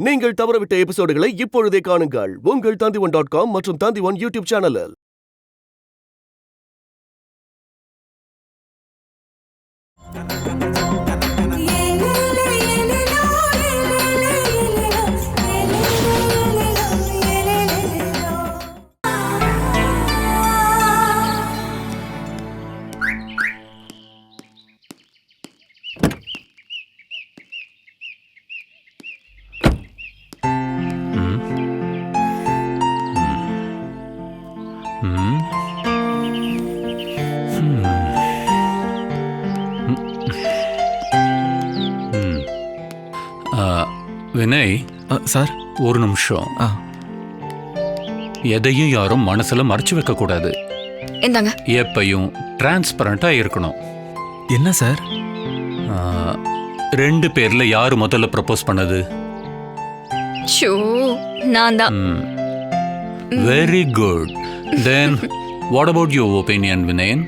நீங்கள் தவறவிட்ட எபிசோடுகளை இப்பொழுதே காணுங்கள் உங்கள் Tandivan.com மற்றும் Tandivan யூடியூப் சேனலில். வினய் சார், ஒரு நிமிஷம். எதையும் யாரும் மனசுல மறைச்சு வைக்க கூடாது. இந்தாங்க. எப்பையும் டிரான்ஸ்பரண்டா இருக்கணும். என்ன சார்? 2 பேர்ல யாரு முதல்ல ப்ரப்போஸ் பண்ணது? நான் தான். Very good. Then what about your opinion Vinayan?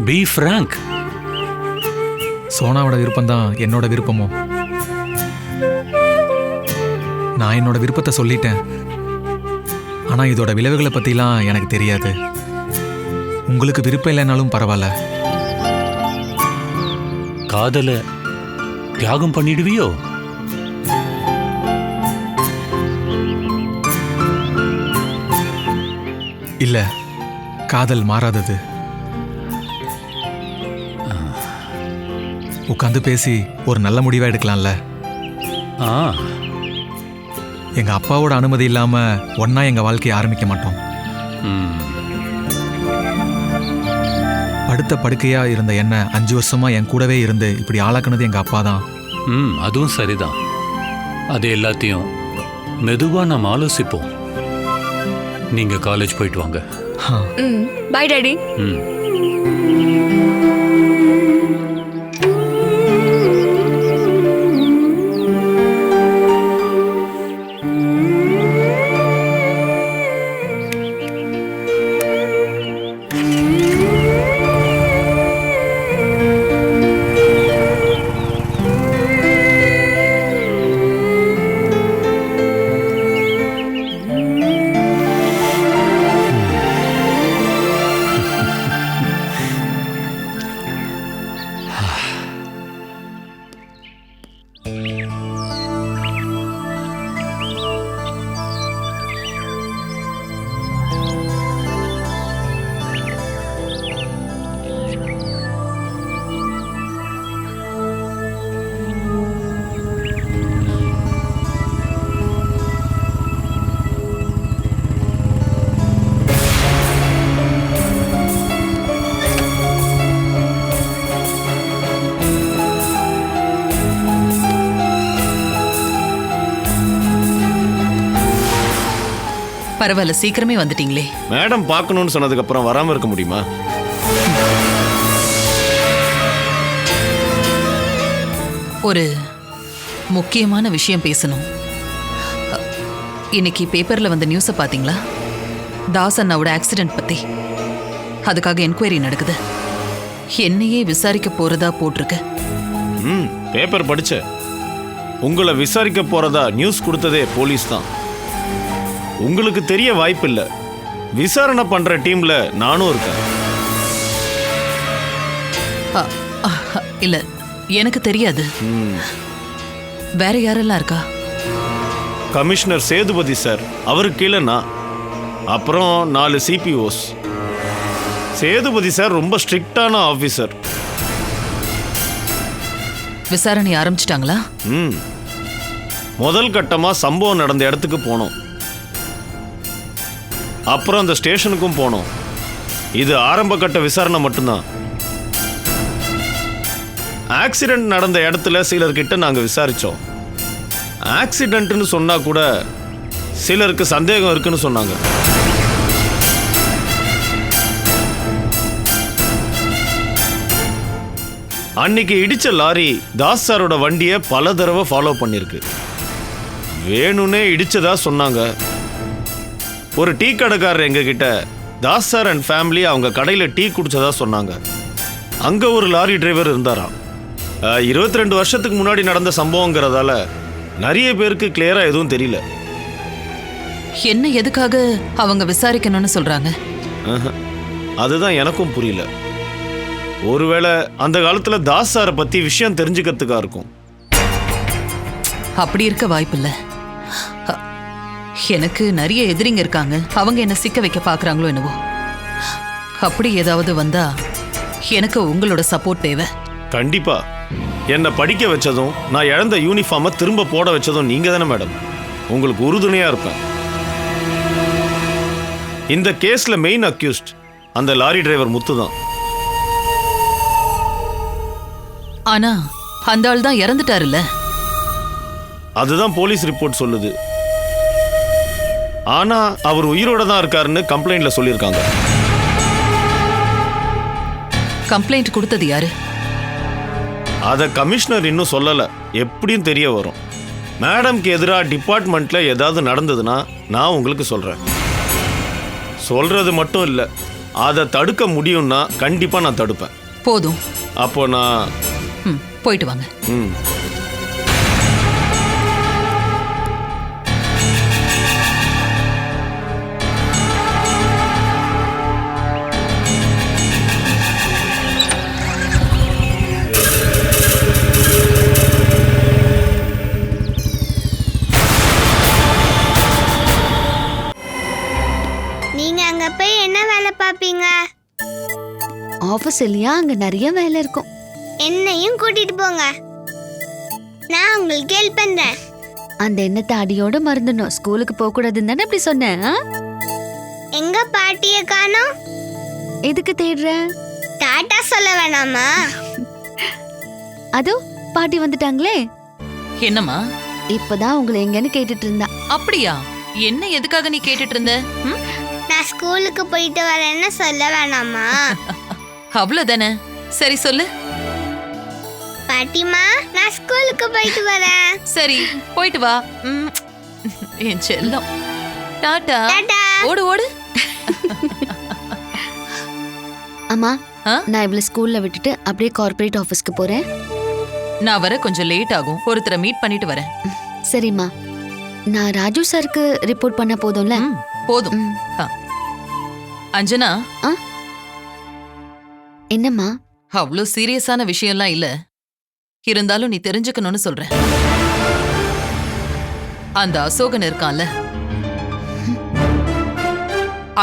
Be frank. சோனாவோட விருப்பம் தான் என்னோட விருப்பமும். நான் என்னோட விருப்பத்தை சொல்லிட்டேன். ஆனா இதோட விளைவுகளை பத்திலாம் எனக்கு தெரியாது. உங்களுக்கு விருப்பம் இல்லைனாலும் பரவாயில்ல. காதல தியாகம் பண்ணிடுவியோ? இல்ல, காதல் மாறாதது. உட்காந்து பேசி ஒரு நல்ல முடிவா எடுக்கலாம்ல. எங்க அப்பாவோட அனுமதி இல்லாம ஒன்னா எங்க வாழ்க்கையை ஆரம்பிக்க மாட்டோம். படுத்த படுக்கையா இருந்த என்ன 5 வருஷமா என் கூடவே இருந்து இப்படி ஆளாக்குனது எங்க அப்பா தான். அதுவும் சரிதான். அது எல்லாத்தையும் மெதுவா நாம் ஆலோசிப்போம். நீங்க காலேஜ் போயிட்டு வாங்க. Bye daddy. பரவாயில்ல, சீக்கிரமே வந்துட்டீங்களே. மேடம் பார்க்கணும்னு சொன்னதுக்கு அப்புறம் வராம இருக்க முடியுமா? ஒரு முக்கியமான விஷயம் பேசணும். இன்னைக்கு பேப்பர்ல வந்த நியூஸை பாத்தீங்களா? தாஸ் அண்ணாவோட ஆக்சிடென்ட் பத்தி. அதுக்காக என்கொயரி நடக்குது. என்னையே விசாரிக்க போறதா போட்டிருக்கு. பேப்பர் படிச்ச. உங்களை விசாரிக்க போறதா நியூஸ் கொடுத்ததே போலீஸ் தான். உங்களுக்கு தெரிய வாய்ப்பு இல்ல. விசாரணை பண்ற டீம்ல நானும் இருக்கேன். இல்ல, எனக்கு தெரியாது. வேற யாரெல்லாம் இருக்கா? கமிஷனர் சேதுபதி சார், அவருக்கு கீழே நான், அப்புறம் 4 CPOs. சேதுபதி சார் ரொம்ப ஸ்ட்ரிக்டான ஆபீசர். விசாரணை ஆரம்பிச்சிட்டாங்களா? முதல் கட்டமா சம்பவம் நடந்த இடத்துக்கு போனோம். அப்புறம் அந்த ஸ்டேஷனுக்கும் போனோம். இது ஆரம்ப கட்ட விசாரணை மட்டும்தான். ஆக்சிடென்ட் நடந்த இடத்துல சிலர்கிட்ட நாங்க விசாரிச்சோம். ஆக்சிடென்ட்னு சொன்னா கூட சிலருக்கு சந்தேகம் இருக்குன்னு சொன்னாங்க. அன்னைக்கு இடிச்ச லாரி தாஸ் சாரோட வண்டியை பல தடவை ஃபாலோ பண்ணிருக்கு. வேணும்னே இடிச்சதா சொன்னாங்க. ஒரு டீ கடைக்காரர் எங்ககிட்ட தாஸ் சார் அண்ட் ஃபேமிலி அவங்க கடையில் டீ குடிச்சதா சொன்னாங்க. அங்கே ஒரு லாரி டிரைவர் இருந்தாராம். 22 வருஷத்துக்கு முன்னாடி நடந்த சம்பவங்கிறதால நிறைய பேருக்கு கிளியரா எதுவும் தெரியல. என்ன எதுக்காக அவங்க விசாரிக்கணும்னு சொல்றாங்க? அதுதான் எனக்கும் புரியல. ஒருவேளை அந்த காலத்துல தாஸ் சாரை பத்தி விஷயம் தெரிஞ்சுக்கிறதுக்கா இருக்கும். அப்படி இருக்க வாய்ப்பில்ல. எனக்கு நிறைய எதிரிங்க இருக்காங்க. அவங்க என்ன சிக்க வைக்க பாக்குறாங்களோ என்னவோ. அப்படி ஏதாவது வந்தா எனக்கு உங்களோட சப்போர்ட் தேவை. கண்டிப்பா. என்னை படிக்க வச்சதும் நான் இழந்த யூனிஃபார்மை திரும்ப போட வச்சதும் நீங்க தானே மேடம். உங்களுக்கு உறுதுணையா இருப்பேன். இந்த கேஸ்ல மெயின் அக்யூஸ்ட் அந்த லாரி டிரைவர் முத்து தான். ஆனா அந்த ஆள் தான் இறந்துட்டாருல்ல. அதுதான் போலீஸ் ரிப்போர்ட் சொல்லுது. ஆனா அவர் உயிரோட தான் இருக்காருன்னு கம்ப்ளைண்ட்ல சொல்லியிருக்காங்க. கம்ப்ளைண்ட் கொடுத்தது யாரு? அத கமிஷனர் இன்னும் சொல்லல. எப்படியும் தெரிய வரும். மேடம்க்கு எதிராக டிபார்ட்மெண்ட்ல ஏதாவது நடந்ததுன்னா நான் உங்களுக்கு சொல்றேன். சொல்றது மட்டும் இல்ல, அதை தடுக்க முடியும்னா கண்டிப்பா நான் தடுப்பேன். போதும். அப்போ நான் போயிட்டு வாங்க. நீங்க அங்க போய் என்ன வேலை பாப்பீங்க? ஆபீஸ் இல்லையா? அங்க நிறைய வேலை இருக்கும். என்னையும் கூட்டிட்டு போங்க, நான் உங்களுக்கு ஹெல்ப் பண்றேன். அந்த எண்ணத்தை அடியோட மறந்துடணும். ஸ்கூலுக்கு போக கூடாதுன்னு தானே அப்படி சொன்னேன். எங்க பாட்டிய காணோம்? எதுக்கு தேடுற? டாட்டா சொல்ல வேணாமா? அதோ பாட்டி வந்துட்டாங்களே. என்னம்மா? இப்பதான் உங்களை எங்கன்னு கேட்டுட்டு இருந்தா. அப்படியா? என்ன எதுக்காக நீ கேட்டுட்டு இருந்த? நான் ஸ்கூலுக்கு போயிட்டு வரேன்னு சொல்ல வேணாமா? அவ்வளவுதானே. சரி சொல்லு. பாட்டிமா, நான் ஸ்கூலுக்கு போயிட்டு வரேன். சரி போயிட்டு வா. என் செல்லம். டாடா. டாடா. ஓடு ஓடு. அம்மா, நான் இவ்வளவு ஸ்கூல்ல விட்டுட்டு அப்படியே கார்ப்பரேட் ஆபீஸ்க்கு போறேன். நான் வர கொஞ்சம் லேட் ஆகும். ஒருத்தரை மீட் பண்ணிட்டு வரேன். சரிம்மா. நான் ராஜு சாருக்கு ரிப்போர்ட் பண்ண போதும்ல? போதும். அஞ்சனா, என்னம்மா? அவ்வளோ சீரியஸான விஷயம்லாம் இல்ல. இருந்தாலும் நீ தெரிஞ்சுக்கணும்னு சொல்றேன். அந்த அசோகன் இருக்கான்ல,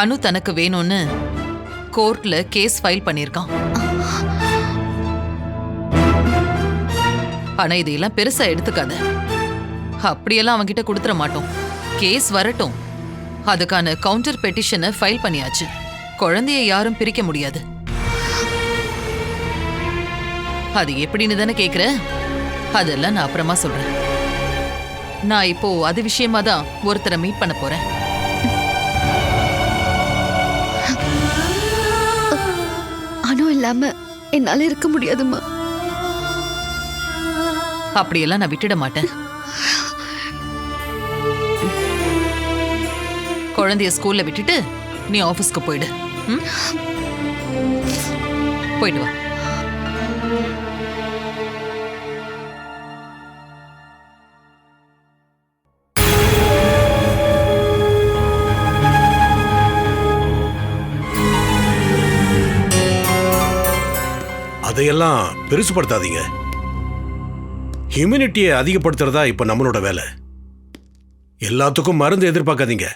அனு தனக்கு வேணும்னு கோர்ட்ல கேஸ் ஃபைல் பண்ணிருக்கான். ஆனா இதையெல்லாம் பெருசா எடுத்துக்காத. அப்படியெல்லாம் அவன்கிட்ட கொடுத்துட மாட்டோம். கேஸ் வரட்டும். அதுக்கான கவுண்டர் பெட்டிஷனை ஃபைல் பண்ணியாச்சு. குழந்தைய யாரும் பிரிக்க முடியாது. அது எப்படின்னு தானே கேக்குற? அதெல்லாம் நான் அப்புறமா சொல்றேன். நான் இப்போ அது விஷயமா தான் ஒருத்தரை மீட் பண்ண போறேன். அனு இல்லாம என்னால இருக்க முடியாதும்மா. அப்படியெல்லாம் நான் விட்டுட மாட்டேன். குழந்தைய ஸ்கூல்ல விட்டுட்டு நீ ஆபீஸ்க்கு போயிடு. போயிட்டு வா. அதையெல்லாம் பெருசுபடுத்தாதீங்க. ஹியூமினிட்டியை அதிகப்படுத்துறதா இப்ப நம்மளோட வேலை. எல்லாத்துக்கும் மருந்து எதிர்பார்க்காதீங்க.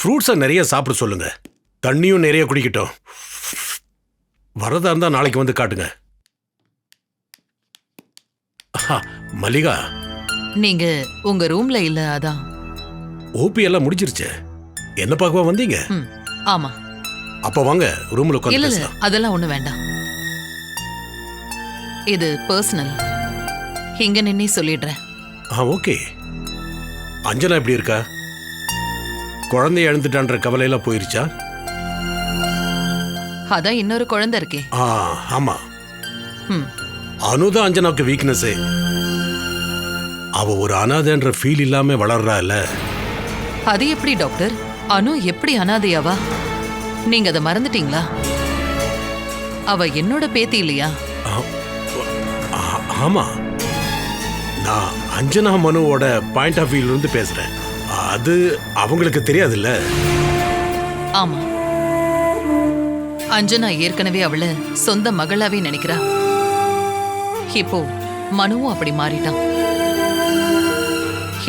ஃப்ரூட்ஸை நிறைய சாப்பிட சொல்லுங்க. தண்ணியும் நிறைய குடிக்கட்டும். வரதா இருந்தா நாளைக்கு வந்து காட்டுங்க. மல்லிகா, நீங்க உங்க ரூம்ல இல்ல, அதான். ஓபி எல்லாம் முடிஞ்சிருச்சு. என்ன பார்க்கவா வந்தீங்க? ஆமா. அப்ப வாங்க ரூம்ல உட்கார்ந்து இல்ல பேசலாம். அதெல்லாம் ஒண்ணு வேண்டாம். இது பர்சனல். இங்க நின்னே சொல்லிடுறேன். ஓகே. அஞ்சனா எப்படி இருக்கா? குழந்தைய எழுந்துட்டான்ற கவலையெல்லாம் போயிருச்சா? அதான் இன்னொரு குழந்தை இருக்கே. ஆமா. அனுதான் அஞ்சனாவுக்கு வீக்னஸே. அவ ஒரு அனாதைன்ற ஃபீல் இல்லாம வளர்றால. அது எப்படி டாக்டர்? அனு எப்படி அனாதையாவா? நீங்க அதை மறந்துட்டீங்களா? அவ என்னோட பேத்தி இல்லையா? ஆமா, நான் அஞ்சனா மனுவோட பாயிண்ட் ஆஃப் வியூல இருந்து பேசுறேன். அது அவங்களுக்கு தெரியாதுல்ல. ஆமா, அஞ்சனா ஏற்கனவே அவளை சொந்த மகளாவே நினைக்கிறா. இப்போ மனுவும் அப்படி மாறிட்டான்.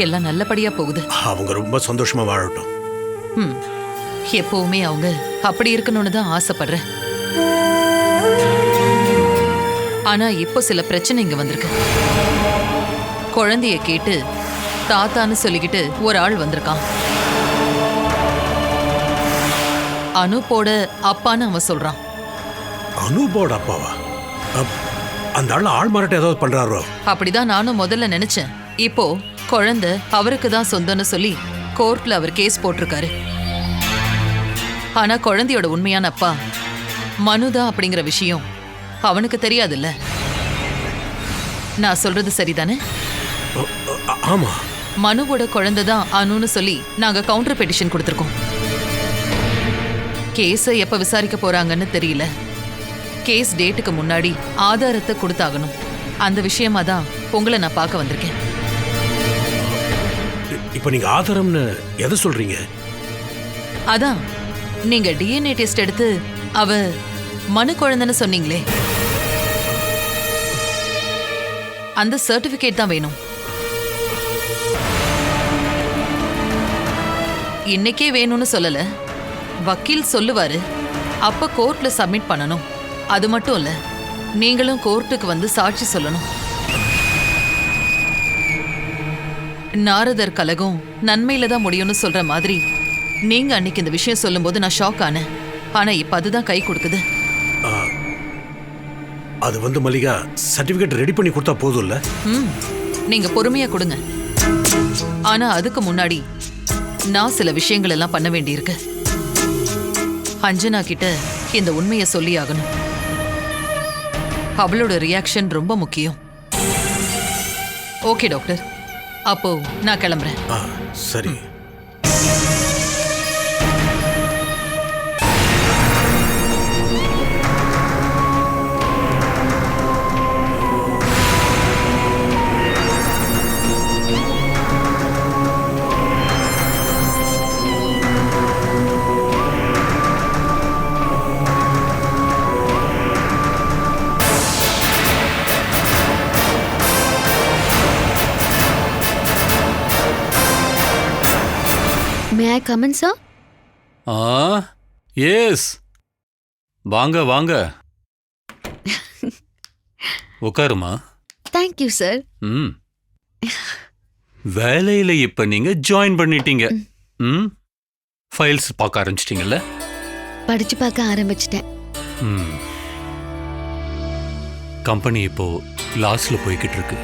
எல்லாம் நல்லபடியா போகுது. அவங்க ரொம்ப சந்தோஷமா வாழட்டும். எப்பவுமே அவங்க அப்படி இருக்கணும்னு தான் ஆசைப்படுறேன். ஆனா இப்போ சில பிரச்சனை இங்க வந்திருக்கு. குழந்தைய கேட்டு தாத்தான்னு சொல்லிக்கிட்டு ஒரு ஆள் வந்திருக்கான். அனுப்போட அப்பான்னு அவன் சொல்றான். அனுபோட அப்பாவா? அந்த ஆள் மாறாட்ட ஏதாவது பண்றாரோ? அப்படிதான் நானும் முதல்ல நினைச்சேன். இப்போ குழந்தை அவருக்கு தான் சொந்தம்னு சொல்லி கோர்ட்ல அவர் கேஸ் போட்டிருக்காரு. ஆனா குழந்தையோட உண்மையான அப்பா மனுதான் அப்படிங்கிற விஷயம் அவனுக்கு தெரியாதுல்ல. நான் சொல்றது சரிதானே? ஆமா, மனுவோட குழந்தை தான் அனுன்னு சொல்லி நாங்க கவுண்டர் பெட்டிஷன் கொடுத்திருக்கோம். கேஸை எப்ப விசாரிக்க போறாங்கன்னு தெரியல. கேஸ் டேட்டுக்கு முன்னாடி ஆதாரத்தை கொடுத்தாகணும். அந்த விஷயமா தான் உங்களை நான் பார்க்க வந்திருக்கேன். இப்ப நீங்க ஆதாரம்னு எதை சொல்றீங்க? அதான் நீங்க டிஎன்ஏ டெஸ்ட் எடுத்து அவ மனு குழந்தைன்னு சொன்னீங்களே, அந்த சர்டிபிகேட் தான் வேணும். இன்னைக்கே வேணும்னு சொல்லல, வக்கீல் சொல்லுவாரு. அப்ப கோர்ட்ல சப்மிட் பண்ணணும். அது மட்டும் இல்ல, நீங்களும் கோர்ட்டுக்கு வந்து சாட்சி சொல்லணும். நாரதர் கலகம் நன்மையில தான் முடியும்னு சொல்ற மாதிரி நீங்க அன்னைக்கு இந்த விஷயம் சொல்லும்போது நான் ஷாக் ஆனேன். ஆனா இப்ப அதுதான் கை கொடுக்குது. அது வந்து மல்லிகா, சர்டிபிகேட் ரெடி பண்ணி கொடுத்தா போதும் இல்ல? நீங்க பொறுமையா கொடுங்க. ஆனா அதுக்கு முன்னாடி நான் சில விஷயங்கள் எல்லாம் பண்ண வேண்டியிருக்கு. அஞ்சனா கிட்ட இந்த உண்மையை சொல்லி ஆகணும். அவளோட ரியாக்ஷன் ரொம்ப முக்கியம். ஓகே டாக்டர், அப்போ நான் கிளம்புறேன். சரி. May I come in, sir? Yes, வாங்க வாங்க, உட்காருமா. Thank you, sir. வேலையில இப்ப நீங்க ஜாயின் பண்ணிட்டீங்க. ஃபைல்ஸ் பார்க்க ஆரம்பிச்சிட்டீங்கல்ல? படிச்சு பார்க்க ஆரம்பிச்சிட்டேன். கம்பெனி இப்போ லாஸ்ல போய்கிட்டு இருக்கு.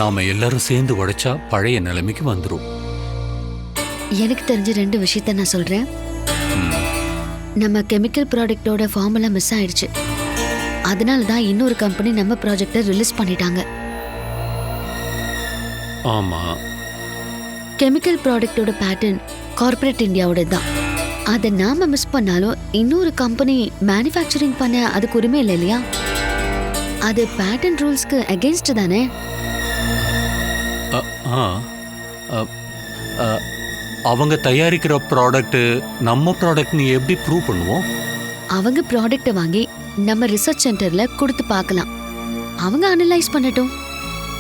நாம எல்லாரும் சேர்ந்து உடைச்சா பழைய நிலைமைக்கு வந்துரும். எனக்கு தெரிஞ்ச 2 விஷயத்த நான் சொல்றேன். நம்ம கெமிக்கல் ப்ராடக்டோட ஃபார்முலா மிஸ் ஆயிடுச்சு. அதனால தான் இன்னொரு கம்பெனி நம்ம ப்ராஜெக்டை ரிலீஸ் பண்ணிட்டாங்க. ஆமா, கெமிக்கல் ப்ராடக்டோட பேட்டர்ன் கார்ப்பரேட் இந்தியாவோட தான். அதை நாம மிஸ் பண்ணாலும் இன்னொரு கம்பெனி மேனுஃபேக்சரிங் பண்ண அதுக்கு உரிமை இல்லை இல்லையா? அது பேட்டர்ன் ரூல்ஸ்க்கு அகெயின்ஸ்ட் தானே? அவங்க தயாரிக்கிற ப்ராடக்ட் நம்ம ப்ராடக்ட்னு எப்படி ப்ரூவ் பண்ணுவோம்? அவங்க ப்ராடக்ட்டை வாங்கி நம்ம ரிசர்ச் சென்டர்ல கொடுத்து பார்க்கலாம். அவங்க அனலைஸ் பண்ணட்டும்.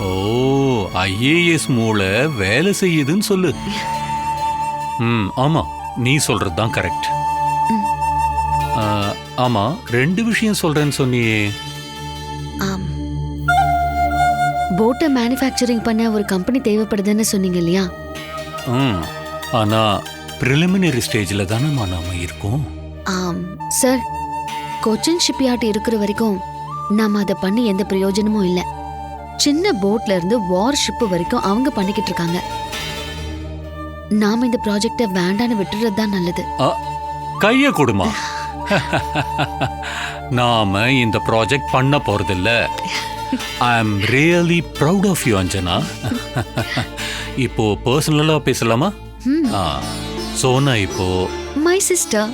ஓ, ஐஏஎஸ் மூளை வேலை செய்யுதுன்னு சொல்லு. ஆமா, நீ சொல்றது தான் கரெக்ட். ஆமா, 2 விஷயம் சொல்றேன்னு சொன்னியே. போட்டை மேனுஃபேக்சரிங் பண்ண ஒரு கம்பெனி தேவைப்படுதுன்னு சொன்னீங்க இல்லையா? ஆனா பிரிலிமினரி ஸ்டேஜ்ல தானே நாம இருக்கோம். சார், கொச்சின் ஷிப்யார்ட் இருக்கிற வரைக்கும் நாம அதை பண்ணி எந்த பிரயோஜனமும் இல்லை. சின்ன போட்ல இருந்து வார் ஷிப் வரைக்கும் அவங்க பண்ணிக்கிட்டு இருக்காங்க. நாம இந்த ப்ராஜெக்ட வேண்டான்னு விட்டுறது தான் நல்லது. கைய கொடுமா. நாம இந்த ப்ராஜெக்ட் பண்ண போறதில்ல. I am really proud of you Anjana. இப்போ பர்சனலா பேசலாமா? சோனா இப்போ மை சிஸ்டர்.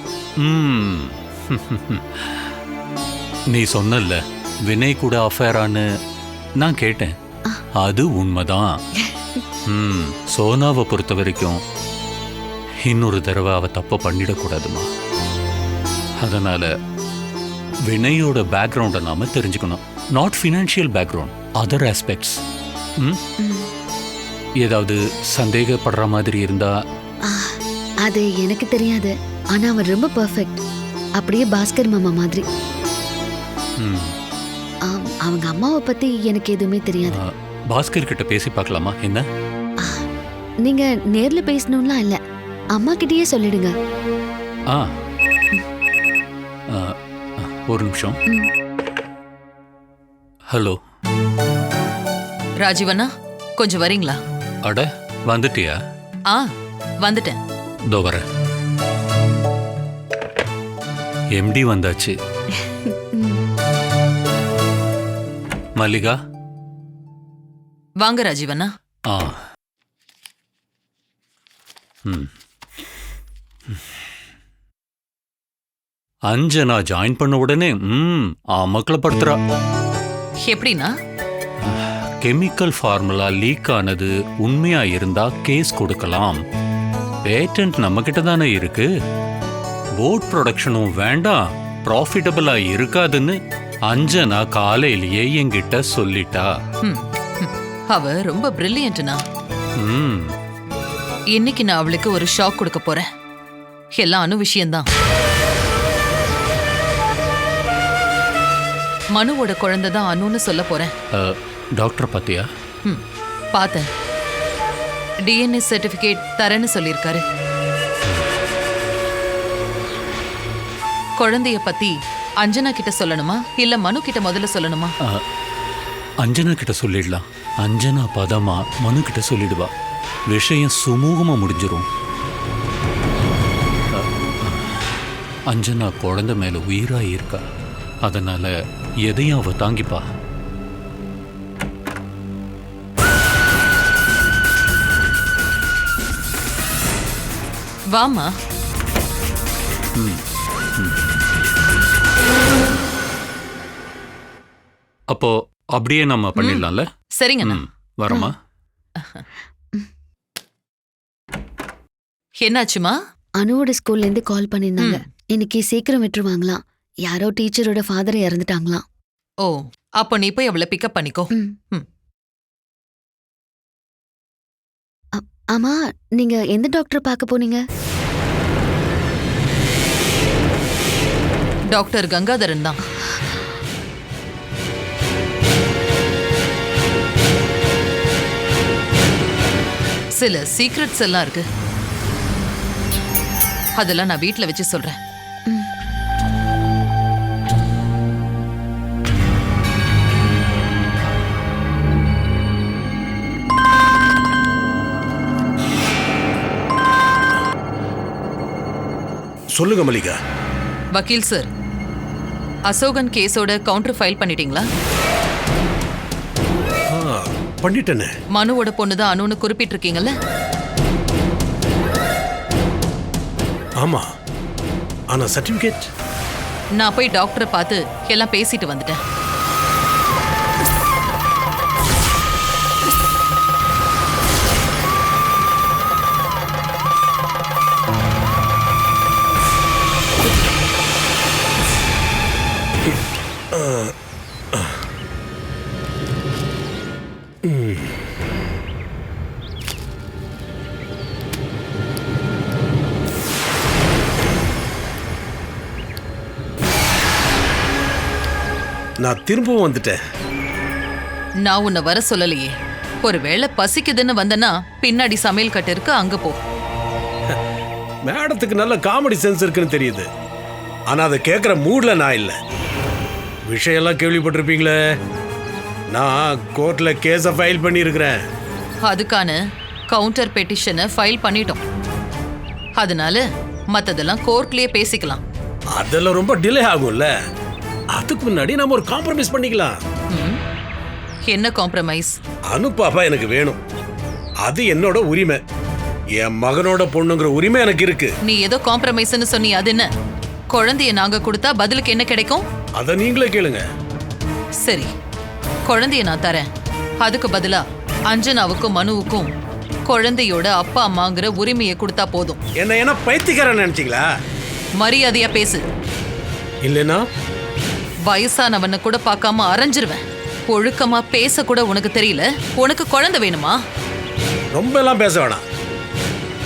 நீ சொன்னல வினய் கூட அஃபேரான்னு, நான் கேட்டேன். அது உண்மைதான். சோனாவை பொறுத்த வரைக்கும் இன்னொரு தடவை அவ தப்ப பண்ணிடக்கூடாதுமா. அதனால வினயோட பேக்ரவுண்டை நாம தெரிஞ்சுக்கணும். Not financial background, other aspects. ஏதாவது சந்தேகப்படுற மாதிரி இருந்தா அது எனக்கு தெரியாது. ஆனா அவர் ரொம்ப பெர்ஃபெக்ட். அப்படியே பாஸ்கர் மாமா மாதிரி. அவங்க அம்மாவை பத்தி எனக்கு எதுவுமே தெரியாது. பாஸ்கர் கிட்ட பேசி பார்க்கலாமா? என்ன நீங்க நேர்ல பேசணும்லாம் இல்ல, அம்மா கிட்டயே சொல்லிடுங்க. ஒரு நிமிஷம். ஹலோ ராஜீவண்ணா, கொஞ்சம் வரீங்களா? அட, வந்துட்டியா? வந்துட்டேன். இதோ வரேன். எம்டி வந்தாச்சு. மல்லிகா வாங்க ராஜீவண்ணா. அஞ்சனா ஜாயின் பண்ண உடனே மக்களை படுத்துறா. எப்படின்னா? கெமிக்கல் ஃபார்முலா லீக் ஆனது உண்மையா இருந்தா கேஸ் கொடுக்கலாம். பேட்டன்ட் நம்ம கிட்ட தானே இருக்கு. போட் ப்ரொடக்ஷனும் வேண்டாம், ப்ராஃபிட்டபிளா இருக்காதுன்னு அஞ்சனா காலையிலேயே என்கிட்ட சொல்லிட்டா. அவ ரொம்ப பிரில்லியன்ட்னா. இன்னைக்கு நான் அவளுக்கு ஒரு ஷாக் கொடுக்க போறேன். எல்லாம் அணு விஷயம்தான். மனுவோட குழந்தை தான் அனுன்னு சொல்ல போறேன். டாக்டர் பாத்தியா? பார்த்தேன். டிஎன்ஏ சர்டிபிகேட் தரேன்னு சொல்லியிருக்காரு. குழந்தைய பத்தி அஞ்சனா கிட்ட சொல்லணுமா இல்ல மனு கிட்ட முதல்ல சொல்லணுமா? அஞ்சனா கிட்ட சொல்லிடலாம். அஞ்சனா பதமா மனு கிட்ட சொல்லிடுவா. விஷயம் சுமூகமா முடிஞ்சிரும். அஞ்சனா குழந்தை மேல உயிரா இருக்கா. அதனால எதையும் அவ தாங்கிப்பா. வாமா. அப்போ அப்படியே நம்ம பண்ணிடலாம்ல? சரிங்க. வரமா? என்னாச்சுமா? அனுவோட ஸ்கூல்ல இருந்து கால் பண்ணிருந்தாங்க. இன்னைக்கு சீக்கிரம் விட்டுருவாங்களாம். யாரோ டீச்சரோட ஃபாதர் இறந்துட்டாங்களாம். ஓ, அப்போ நீ போய் அவளை பிக்கப் பண்ணிக்கோ. ஆமா, நீங்க எந்த டாக்டர் பார்க்க போனீங்க? டாக்டர் கங்காதரன் தான். சில சீக்ரெட்ஸ் எல்லாம் இருக்கு. அதெல்லாம் நான் வீட்ல வச்சு சொல்றேன். சொல்லுங்க மல்லிகா. வக்கீல் சார், அசோகன் கேஸோட கவுண்டர் ஃபைல் பண்ணிட்டீங்களா? பண்ணிட்டேனே. மனுவோட பொண்ணுதான் அனுன்னு குறிப்பிட்டிருக்கீங்கல்ல? ஆமா. ஆனா சர்டிபிகேட்? நான் போய் டாக்டரை பார்த்து எல்லாம் பேசிட்டு வந்துட்டேன். நான் திரும்பவும் வந்துட்டேன். நான் உன்னை வர சொல்லலையே. ஒருவேளை பசிக்குதுன்னு வந்தனா பின்னாடி சமையல் கட்டு இருக்கு, அங்க போ. மேடத்துக்கு நல்ல காமெடி சென்ஸ் இருக்குன்னு தெரியுது. ஆனா அதை கேட்குற மூட்ல நான் இல்லை. விஷயம்லாம் கேள்விப்பட்டிருப்பீங்களே. நான் கோர்ட்ல கேஸை ஃபைல் பண்ணியிருக்கிறேன். அதுக்கான கவுண்டர் பெட்டிஷனை ஃபைல் பண்ணிட்டோம். அதனால மத்ததெல்லாம் கோர்ட்லயே பேசிக்கலாம். அதெல்லாம் ரொம்ப டிலே ஆகும்ல. அதுக்கு முன்னாடி நம்ம ஒரு காம்ப்ரமைஸ் பண்ணிக்கலாம். என்ன காம்ப்ரமைஸ்? அனு பாப்பா எனக்கு வேணும். அது என்னோட உரிமை. என் மகனோட பொண்ணுங்கிற உரிமை எனக்கு இருக்கு. நீ ஏதோ காம்ப்ரமைஸ்னு சொன்னி, அது என்ன? குழந்தைய நாங்க கொடுத்தா பதிலுக்கு என்ன கிடைக்கும்? அத நீங்களே கேளுங்க. சரி, குழந்தைய நான் தரேன். அதுக்கு பதிலா அஞ்சனாவுக்கும் மனுவுக்கும் குழந்தையோட அப்பா அம்மாங்கிற உரிமையை கொடுத்தா போதும். என்ன பைத்தியக்காரன் நினைச்சீங்களா? மரியாதையா பேசு, இல்லைன்னா வயசானவனை கூட பார்க்காம அரைஞ்சிருவேன். ஒழுக்கமா பேச கூட உனக்கு தெரியல. உனக்கு குழந்தை வேணுமா? ரொம்ப எல்லாம் பேச வேணாம்.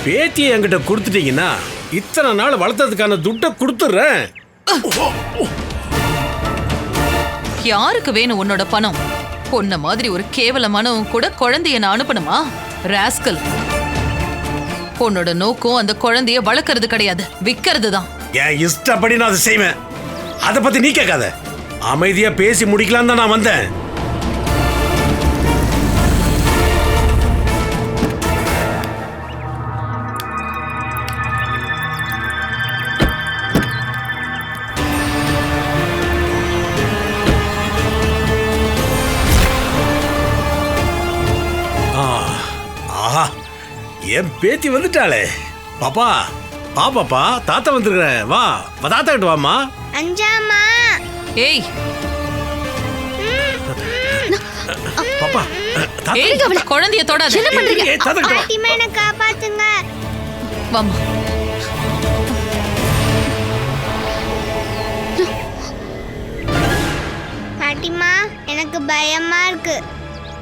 பேத்தியை என்கிட்ட கொடுத்துட்டீங்கன்னா இத்தனை நாள் வளர்த்ததுக்கான துட்டை கொடுத்துட்றேன். யாருக்கு வேணும் உன்னோட பணம்? பொண்ண மாதிரி ஒரு கேவலமானவன் கூட குழந்தைய நான் அனுப்பணுமா? ராஸ்கல், உன்னோட நோக்கம் அந்த குழந்தைய வளர்க்கறது கிடையாது, விக்கிறது தான். என் இஷ்டப்படி நான் அதை செய்வேன். அதை பத்தி நீ கேட்காத. அமைதியா பேசி முடிக்கலாம் தான் நான் வந்தேன். ஆஹா, என் பேத்தி வந்துட்டாளே. பாப்பா பாப்பாப்பா, தாத்தா வந்துருக்கிறேன். வா தாத்தா கிட்ட வாமா. அஞ்சாமா. ஏய் பாப்பா, தாத்தா. ஏய், குழந்தைய தொடாத. என்ன பண்றீங்க? ஏய், தாத்தா கிட்ட வா. பாட்டிமா என்ன காப்பாத்துங்க. வாமா. பாட்டிமா எனக்கு பயமா இருக்கு.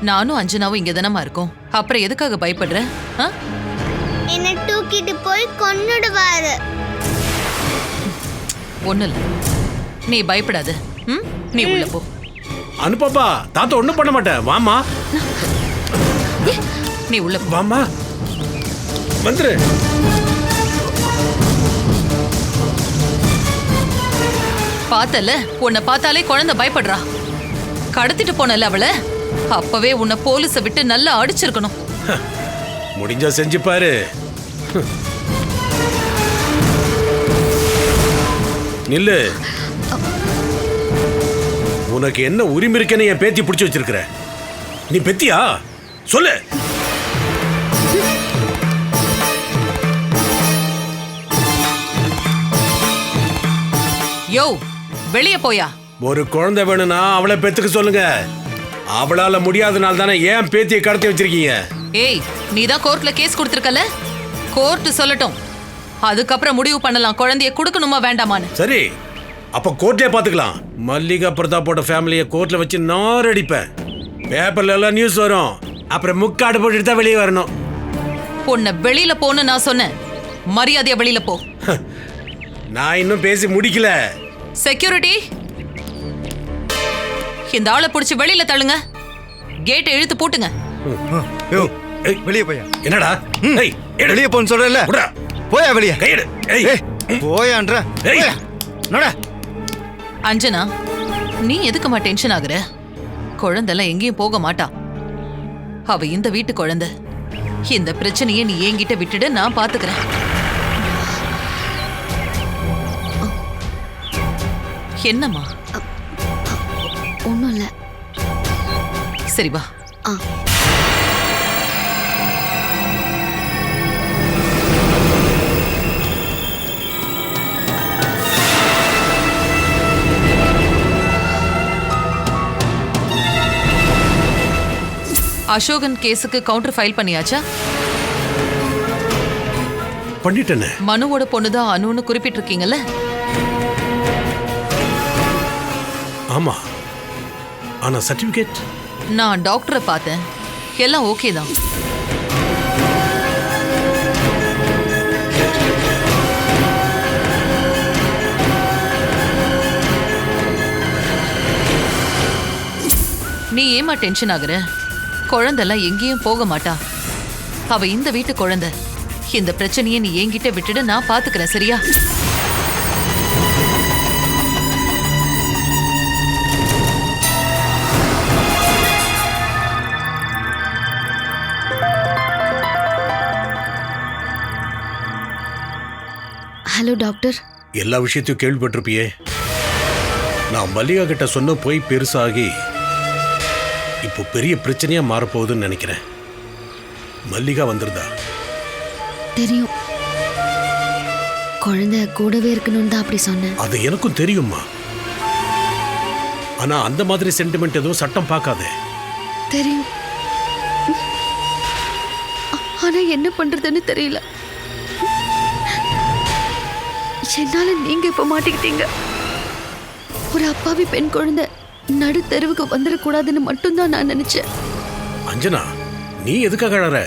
நானும் அஞ்சனாவும் இங்க தானமா இருக்கோம். அப்புறம் எதுக்காக பயப்படுற? ஆ? என்னை தூக்கிட்டு போய் கொன்னுடுவாரு. ஒண்ணு இல்ல, நீ பயப்படாத. ம், நீ உள்ள போ. அனுப்பாப்பா, தாத்தா ஒண்ணும் பண்ண மாட்டேன். வாமா நீ உள்ள போ. வாமா, வந்துரு. பார்த்தல, உன்னை பார்த்தாலே குழந்தை பயப்படுறா. கடத்திட்டு போனல அவளை. அப்பவே உன்னை போலீஸ விட்டு நல்லா அடிச்சிருக்கணும். முடிஞ்சா செஞ்சு பாரு. நில்லு. உனக்கு என்ன உரிமை இருக்குன்னு என் பேத்தி பிடிச்சு வச்சிருக்கிற? நீ பெத்தியா? சொல்லு. யோ, வெளிய போயா. ஒரு குழந்தை வேணும்னா அவளை பெத்துக்க சொல்லுங்க. அவளால முடியாதனால தானே ஏன் பேத்தியை கடத்தி வச்சிருக்கீங்க? ஏய், நீ தான் கோர்ட்ல கேஸ் கொடுத்திருக்கல. கோர்ட் சொல்லட்டும், அதுக்கப்புறம் முடிவு பண்ணலாம் குழந்தைய கொடுக்கணுமா வேண்டாமான்னு. சரி, அப்ப கோர்ட்லயே பாத்துக்கலாம். மல்லிகா பிரதாப்போட ஃபேமிலியை கோர்ட்ல வச்சு நான் அடிப்பேன். பேப்பர்ல எல்லாம் நியூஸ் வரும். அப்புறம் முக்காடு போட்டுட்டு தான் வெளியே வரணும். உன்னை வெளியில போன்னு நான் சொன்னேன். மரியாதையா வெளியில போ. நான் இன்னும் பேசி முடிக்கல. செக்யூரிட்டி, இந்த ஆளை பிடிச்சி வெளியில தள்ளுங்க. கேட்டை இழுத்து பூட்டுங்க. வெளியே போயா. என்னடா? ஏய், எடு. வெளியே போன்னு சொல்றல. விடா. போயா வெளியே. கையெடு. ஏய். போயான்ற. ஏய். நட. அஞ்சனா, நீ எதுக்குமா டென்ஷன் ஆகுற? குழந்தைலாம் எங்கேயும் போக மாட்டா. அவ இந்த வீட்டு குழந்தை. இந்த பிரச்சனையை நீ என்கிட்ட விட்டுடு, நான் பாத்துக்கிறேன். என்னம்மா? ஒன்றும் இல்லை. சரி வா. ஆ. அசோகன் கேஸுக்கு கவுண்டர் ஃபைல் பண்ணியாச்சா? பண்ணிட்டேனே. மனுவோட பொண்ணுதான் அனுன்னு குறிப்பிட்டிருக்கீங்கல்ல? ஆமா. ஆனா சர்டிபிகேட்? நான் டாக்டரை பார்த்தேன், எல்லாம் ஓகே தான். நீ ஏமா டென்ஷன் ஆகுற? குழந்தெல்லாம் எங்கேயும் போக மாட்டா. அவ இந்த வீட்டு குழந்தை. இந்த பிரச்சனையை நீ என்கிட்ட விட்டுடு, நான் பாத்துக்கிறேன். சரியா? Hello doctor. எல்லா விஷயத்தையும் கேள்விப்பட்டிருப்பியே. நான் மல்லிகா கிட்ட சொன்ன போய் பெருசாகி இப்போ பெரிய பிரச்சனையா மாறப்போகுதுன்னு நினைக்கிறேன். மல்லிகா வந்திருந்தா? தெரியும். குழந்தை கூடவே இருக்கணும்னு தான் அப்படி சொன்னேன். அது எனக்கும் தெரியுமா. ஆனா அந்த மாதிரி சென்டிமெண்ட் எதுவும் சட்டம் பார்க்காதே. தெரியும். ஆனா என்ன பண்றதுன்னு தெரியல. என்னால நீங்க இப்ப மாட்டிக்கிட்டீங்க. ஒரு அப்பாவி பெண் குழந்தை நடு தெருவுக்கு வந்துடக்கூடாதுன்னு மட்டும்தான் நான் நினைச்சேன். அஞ்சனா, நீ எதுக்காக அழற?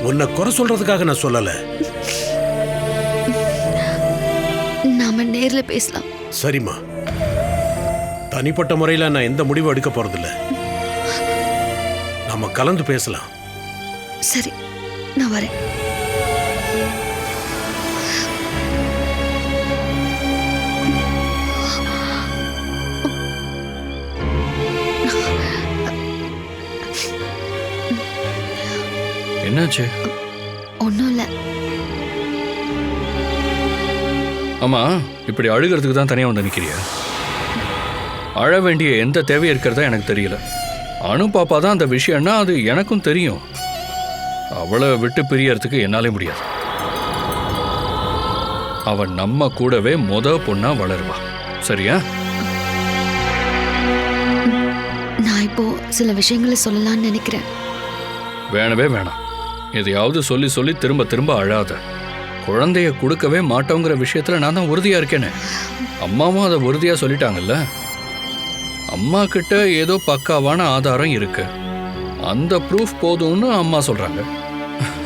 உன்னை குறை சொல்றதுக்காக நான் சொல்லல. நாம நேர்ல பேசலாம். சரிம்மா, தனிப்பட்ட முறையில் நான் எந்த முடிவும் எடுக்க போறதில்ல. நாம கலந்து பேசலாம். சரி, நான் வரேன். என்னாச்சு? ஒன்றும் இல்லை. ஆமா, இப்படி அழுகிறதுக்கு தான் தனியாக வந்து நிற்கிறியா? அழ வேண்டிய எந்த தேவை இருக்கிறதா எனக்கு தெரியல. அனு பாப்பா தான் அந்த விஷயம்னா அது எனக்கும் தெரியும். அவளை விட்டு பிரியறதுக்கு என்னாலே முடியாது. அவன் நம்ம கூடவே பொண்ணா வளருவா. சரியா? நான் இப்போ சில விஷயங்களை சொல்லலாம்னு நினைக்கிறேன். வேணவே வேணாம். எதையாவது சொல்லி சொல்லி திரும்ப திரும்ப அழாத. குழந்தைய கொடுக்கவே மாட்டோங்கிற விஷயத்துல நான் தான் உறுதியா இருக்கேனே. அம்மாவும் அதை உறுதியா சொல்லிட்டாங்கல்ல. அம்மா கிட்ட ஏதோ பக்காவான ஆதாரம் இருக்கு. அந்த ப்ரூஃப் போதும்னு அம்மா சொல்றாங்க.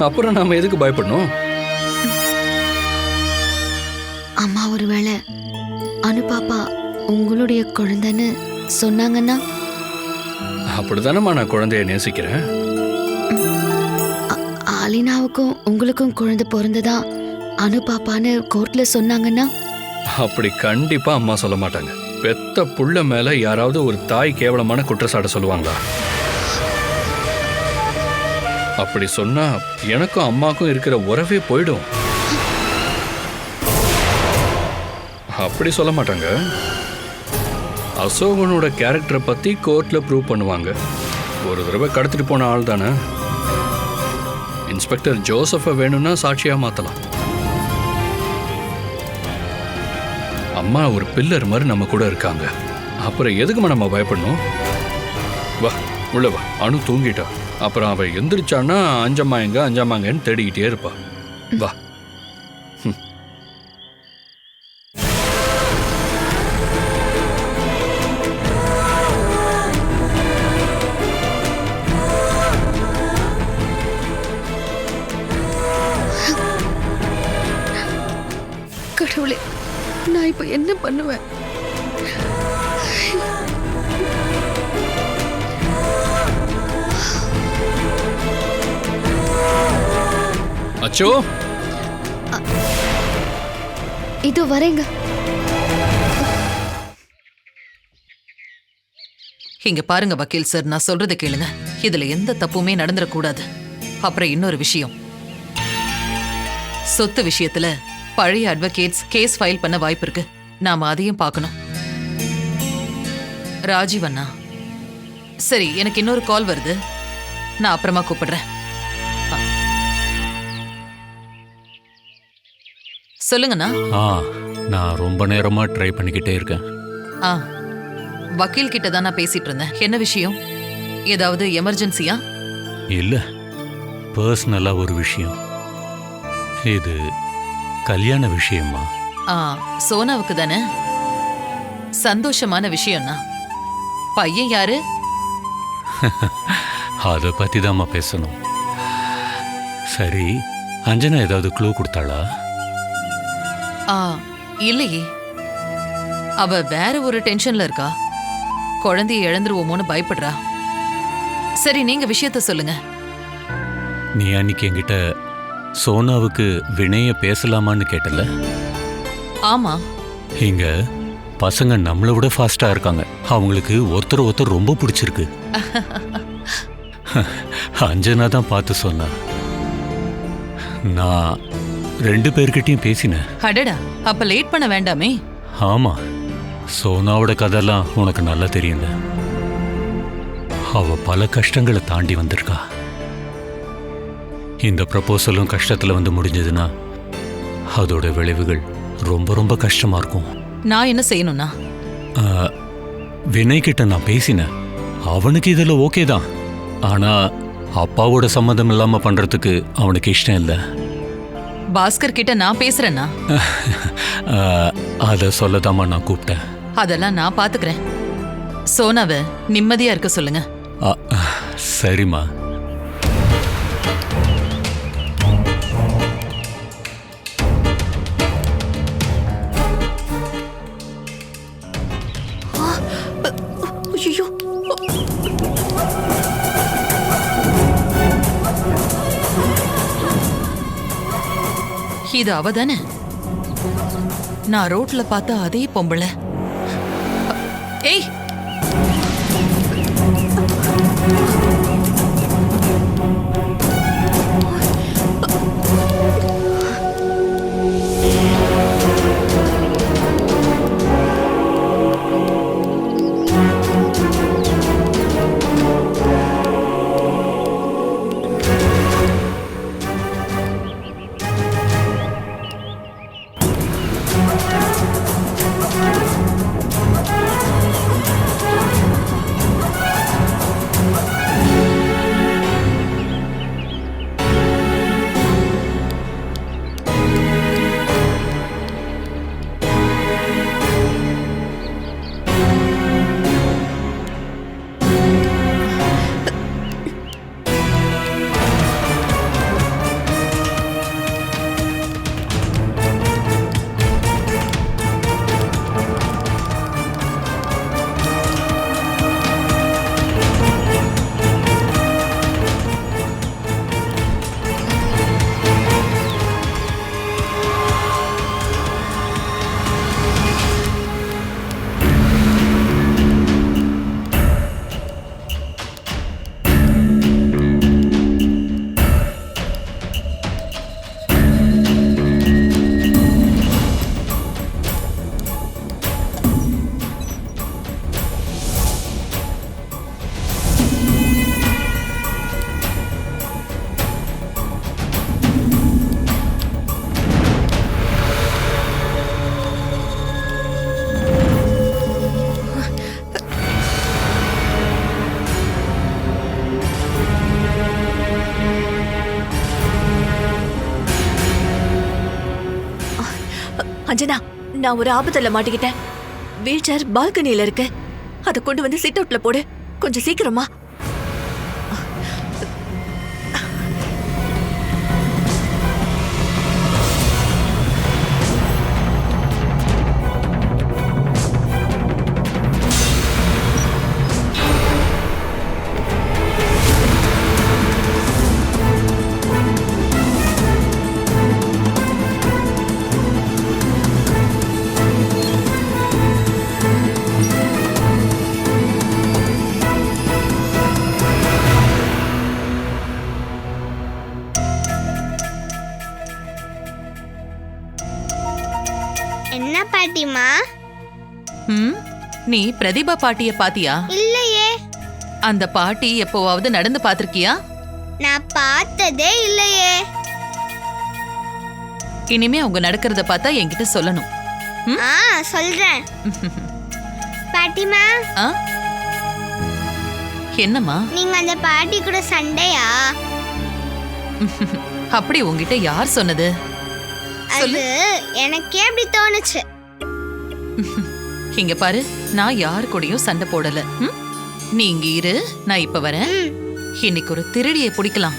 அப்புறம் நாம எதுக்கு பயப்படணும்? அம்மா ஒருவேளை அனு பாப்பா உங்களுடைய குழந்தைன்னு சொன்னாங்கன்னா? அப்படித்தானம்மா நான் குழந்தைய நேசிக்கிறேன். அலினாவுக்கும் உங்களுக்கும் குழந்தை பிறந்ததா அனு பாப்பான்னு கோர்ட்ல சொன்னாங்கன்னா? அப்படி கண்டிப்பா அம்மா சொல்ல மாட்டாங்க. பெத்த புள்ள மேல யாராவது ஒரு தாய் கேவலமான குற்றச்சாட்டை சொல்லுவாங்களா? அப்படி சொன்னா எனக்கும் அம்மாக்கும் இருக்கிற உறவே போயிடும். அப்படி சொல்ல மாட்டாங்க. அசோகனோட கேரக்டரை பத்தி கோர்ட்ல ப்ரூவ் பண்ணுவாங்க. ஒரு தடவை கடத்திட்டு போன ஆள் தானே. இன்ஸ்பெக்டர் ஜோசஃபை வேணும்னா சாட்சியா மாத்தலாம். அம்மா ஒரு பில்லர் மாதிரி நம்ம கூட இருக்காங்க. அப்புறம் எதுக்குமா நம்ம பயப்படணும்? வா உள்ள வா. அனு தூங்கிட்டா. அப்புறம் அவ எந்திரிச்சான்னா அஞ்சம்மாங்கன்னு தேடிக்கிட்டே இருப்பா. வா. கடவுளே, நான் இப்ப என்ன பண்ணுவேன்? அச்சோ, இதோ வரேங்க. இங்க பாருங்க வக்கீல் சார், நான் சொல்றதை கேளுங்க. இதுல எந்த தப்புமே நடந்துடக்கூடாது. அப்புறம் இன்னொரு விஷயம், சொத்து விஷயத்துல பழைய அட்வொகேட்ஸ் கேஸ் ஃபைல் பண்ண வாய்ப்பு இருக்கு. நாம அதையும் பார்க்கணும். ராஜீவ் அண்ணா, சரி, எனக்கு இன்னொரு கால் வருது. நான் அப்புறமா கூப்பிடுறேன். சொல்லுங்கண்ணா. நான் ரொம்ப நேரமா ட்ரை பண்ணிக்கிட்டே இருக்கேன். வக்கீல் கிட்ட தான் நான் பேசிட்டு இருந்தேன். என்ன விஷயம்? ஏதாவது எமர்ஜென்சியா? இல்ல, பர்சனலா ஒரு விஷயம். இது கல்யாண விஷயமா? சோனாவுக்கு தானே? சந்தோஷமான விஷயம்னா. பையன் யாரு? அதை பத்தி தாம்மா பேசணும். சரி, அஞ்சனா ஏதாவது க்ளூ கொடுத்தாளா? இல்லையே. அவ வேற ஒரு டென்ஷன்ல இருக்கா. குழந்தைய இழந்துருவோமோன்னு பயப்படுறா. சரி, நீங்க விஷயத்த சொல்லுங்க. நீ அன்னைக்கு என்கிட்ட சோனாவுக்கு வினய பேசலாமான்னு கேட்டல? ஆமா. இங்க பசங்க நம்மளை விட ஃபாஸ்டா இருக்காங்க. அவங்களுக்கு ஒருத்தர் ஒருத்தர் ரொம்ப பிடிச்சிருக்கு. அஞ்சனா தான் பார்த்து சொன்னா. நான் 2 பேர்கிட்டயும் பேசினேன். அடடா, அப்ப லேட் பண்ண வேண்டாமே. ஆமா, சோனாவோட கதைலாம் உனக்கு நல்லா தெரியுங்க. அவ பல கஷ்டங்களை தாண்டி வந்திருக்கா. இந்த ப்ரப்போசலும் கஷ்டத்துல வந்து முடிஞ்சதுன்னா அதோட விளைவுகள் ரொம்ப ரொம்ப கஷ்டமா இருக்கும். நான் என்ன செய்யணும்னா? வினய் கிட்ட நான் பேசினேன். அவனுக்கு இதில் ஓகே தான். ஆனால் அப்பாவோட சம்மதம் இல்லாமல் பண்ணுறதுக்கு அவனுக்கு இஷ்டம் இல்லை. பாஸ்கர் கிட்ட நான் பேசுறேன்னா? அதை சொல்லதாம்மா நான் கூப்பிட்டேன். அதெல்லாம் நான் பாத்துக்கிறேன். சோனாவை நிம்மதியா இருக்க சொல்லுங்க. சரிம்மா. ஐயோ, இது அவதானே? நான் ரோட்ல பார்த்த அதே பொம்பளை. ஏய், அஞ்சனா, நான் ஒரு ஆபத்துல மாட்டிக்கிட்டேன். வீல் சேர் பால்கனியில இருக்கு. அதை கொண்டு வந்து சிட் அவுட்ல போடு, கொஞ்சம் சீக்கிரமா. என்ன பாட்டிமா? நீ பிரதிபா பாட்டிய பாத்தியா? இல்லையே. அந்த பாட்டி எப்போவாவது நடந்து பாத்திருக்கியா? நான் பார்த்ததே இல்லையே. இனிமே அவங்க நடக்கிறத பார்த்தா என்கிட்ட சொல்லணும். சொல்றேன். பாட்டிமா, என்னம்மா? நீங்க அந்த பாட்டி கூட சண்டையா? அப்படி உங்ககிட்ட யார் சொன்னது? அது எனக்கே அப்படி தோணுச்சு. இங்க பாரு, நான் யாரு கூடயும் சண்டை போடல. நீ இங்க இரு, நான் இப்ப வரேன். இன்னைக்கு ஒரு திருடியை பிடிக்கலாம்.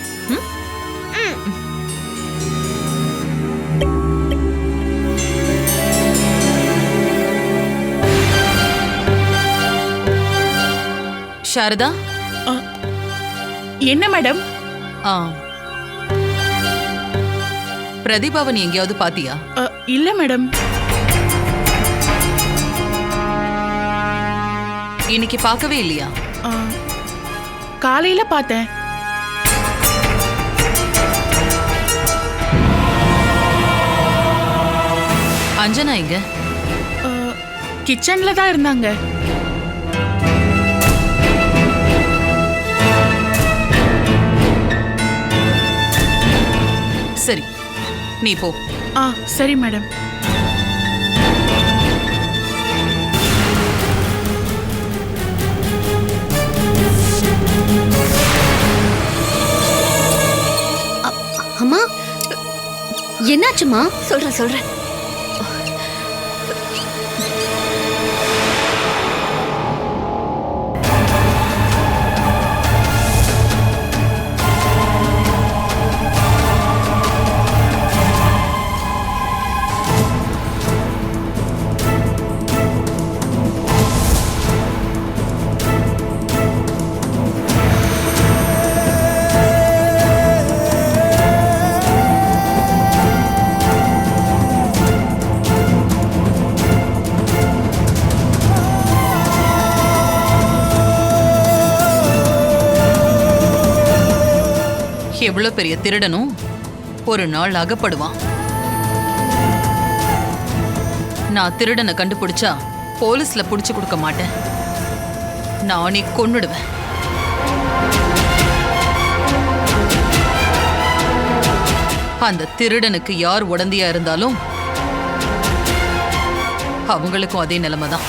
சாரதா. என்ன மேடம்? பிரதிபாவன் எங்கேயாவது பாத்தியா? இல்ல மேடம். இன்னைக்கு பார்க்கவே இல்லையா? காலையில பார்த்தேன். அஞ்சனா எங்க? கிச்சன்ல தான் இருந்தாங்க. சரி, நீ போ. சரி மேடம். அம்மா என்னாச்சுமா? சொல்றேன் எவ்வளவு பெரிய திருடனும் ஒரு நாள் அகப்படுவான். நான் திருடனை கண்டுபிடிச்சா போலீஸ்ல புடிச்சு கொடுக்க மாட்டேன், நானே கொன்னுடுவேன். அந்த திருடனுக்கு யார் உடந்தையா இருந்தாலும் அவங்களுக்கும் அதே நிலைமைதான்.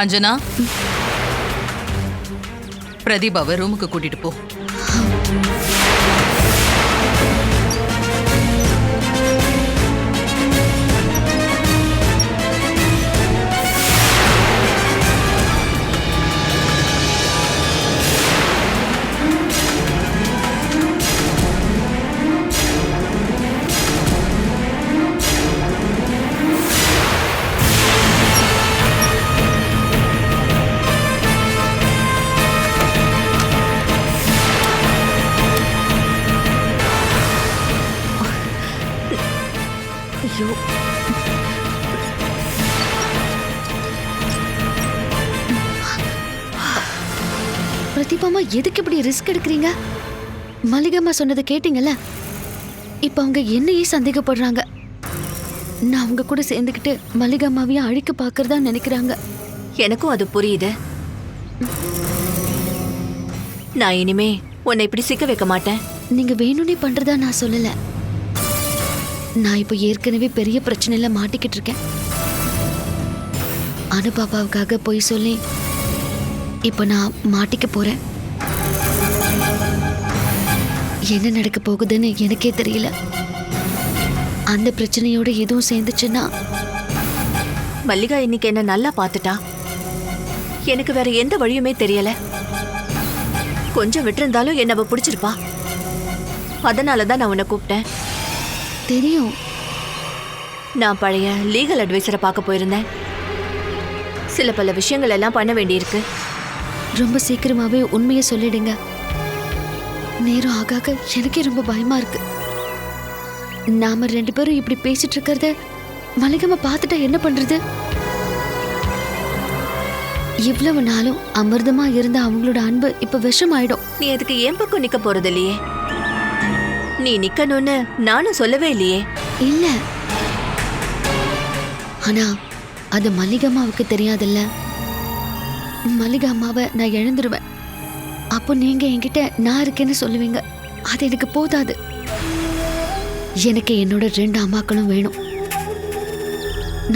அஞ்சனா, பிரதீபாவை ரூமுக்கு கூட்டிட்டு போ. ஐயோ, பிரதீபாமா எதுக்கு இப்படி ரிஸ்க் எடுக்கிறீங்க? மல்லிகாமா சொன்னதை கேட்டீங்கல்ல? இப்ப அவங்க என்னையே சந்தேகப்படுறாங்க. நான் அவங்க கூட சேர்ந்துக்கிட்டு மல்லிகாமாவையும் அழிக்க பாக்குறதா நினைக்கிறாங்க. எனக்கும் அது புரியுது. நான் இனிமே உன்னை இப்படி சிக்க வைக்க மாட்டேன். நீங்க வேணும்னே பண்றதா நான் சொல்லல. நான் இப்போ ஏற்கனவே பெரிய பிரச்சனையில மாட்டிக்கிட்டு இருக்கேன். அனுபாபாவுக்காக போய் சொல்லி இப்போ நான் மாட்டிக்க போறேன். என்ன நடக்க போகுதுன்னு எனக்கே தெரியல. அந்த பிரச்சனையோட எதுவும் சேர்ந்துச்சுன்னா? மல்லிகா இன்னைக்கு என்ன நல்லா பார்த்துட்டா. எனக்கு வேற எந்த வழியுமே தெரியல. கொஞ்சம் விட்டிருந்தாலும் என்ன அவ பிடிச்சிருப்பா. அதனாலதான் நான் உன்னை கூப்பிட்டேன். தெரியும். நான் பழைய லீகல் அட்வைசரை பார்க்க போயிருந்தேன். சில பல விஷயங்கள் எல்லாம் பண்ண வேண்டியிருக்கு. ரொம்ப சீக்கிரமாவே உண்மையை சொல்லிடுங்க. நேரம் ஆக எனக்கே ரொம்ப பயமா இருக்கு. நாம 2 பேரும் இப்படி பேசிட்டு இருக்கிறத மல்லிகம்மா பார்த்துட்டா என்ன பண்றது? இவ்வளவு நாளும் அமிர்தமா இருந்த அவங்களோட அன்பு இப்ப விஷம் ஆயிடும். நீ அதுக்கு ஏன் பக்கம் நிக்க போறது இல்லையே. நீ நிக்கணும்னு நானும் சொல்லவே இல்லையே. இல்ல, ஆனா அது மல்லிகம்மாவுக்கு தெரியாதுல்ல. மல்லிகம்மாவை நான் இழந்துருவேன். அப்போ நீங்க என்கிட்ட நான் இருக்கேன்னு சொல்லுவீங்க. அது எனக்கு போதாது. எனக்கு என்னோட 2 அம்மாக்களும் வேணும்.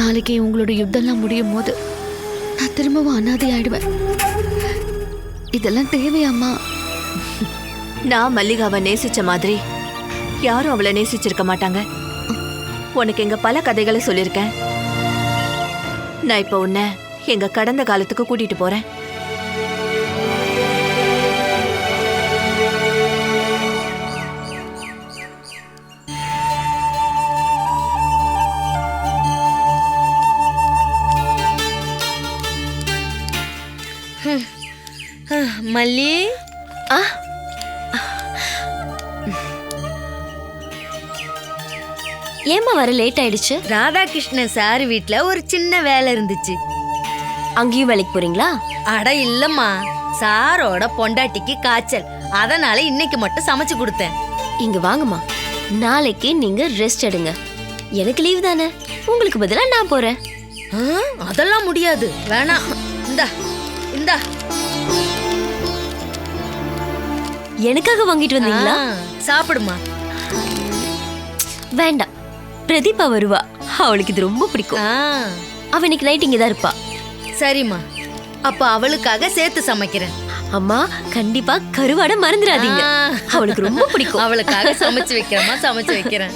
நாளைக்கு உங்களோட யுத்தம்லாம் முடியும் போது நான் திரும்பவும் அனாதை ஆயிடுவேன். இதெல்லாம் தேவையாம்மா? நான் மல்லிகாவை நேசிச்ச மாதிரி யாரும் அவளை நேசிச்சிருக்க மாட்டாங்க. உனக்கு எங்க பல கதைகளை சொல்லியிருக்கேன். நான் இப்ப உன்னை எங்க கடந்த காலத்துக்கு கூட்டிட்டு போறேன். மல்லி, ஏமா வர லேட் ஆயிடுச்சு? ராதாகிருஷ்ணன் சார் வீட்ல ஒரு சின்ன வேலை இருந்துச்சு. அங்கேயும் வேலைக்கு போறீங்களா? அட இல்லம்மா, சாரோட பொண்டாட்டிக்கு காய்ச்சல், அதனால இன்னைக்கு மட்டும் சமைச்சு கொடுத்தேன். இங்க வாங்கம்மா, நாளைக்கு நீங்க ரெஸ்ட் எடுங்க. எனக்கு லீவ் தானே, உங்களுக்கு பதிலா நான் போறேன். அதெல்லாம் முடியாது, வேணாம். இந்தா இந்தா. எனக்காக வாங்கிட்டு வந்தீங்களா? சாப்பிடுமா. வேண்டாம், பிரதீபா வருவா, அவளுக்கு இது ரொம்ப பிடிக்கும். அவ இன்னைக்கு நைட் இங்கதான் இருப்பா. சரிம்மா, அப்ப அவளுக்காக சேர்த்து சமைக்கிறேன். அம்மா கண்டிப்பா கருவாடை மறந்துடாதீங்க. அவளுக்கு ரொம்ப பிடிக்கும். அவளுக்காக சமைச்சு வைக்கிறேம்மா, சமைச்சு வைக்கிறேன்.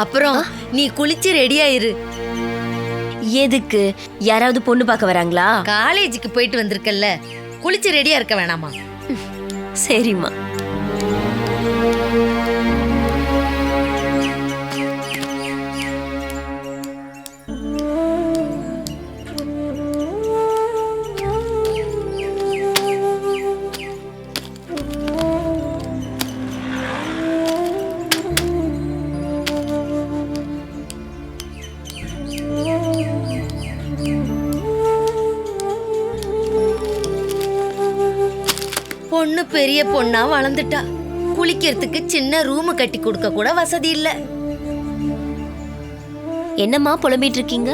அப்புறம் நீ குளிச்சு ரெடியாயிரு. எதுக்கு? யாராவது பொண்ணு பார்க்க வராங்களா? காலேஜுக்கு போயிட்டு வந்திருக்கல்ல, குளிச்சு ரெடியா இருக்க வேணாமா? சரிம்மா. பொண்ணு பெரிய பொண்ணா வளர்ந்துட்டா. குளிக்கிறதுக்கு சின்ன ரூம் கட்டி கொடுக்க கூட வசதி இல்ல. என்னம்மா புலம்பிட்டு இருக்கீங்க?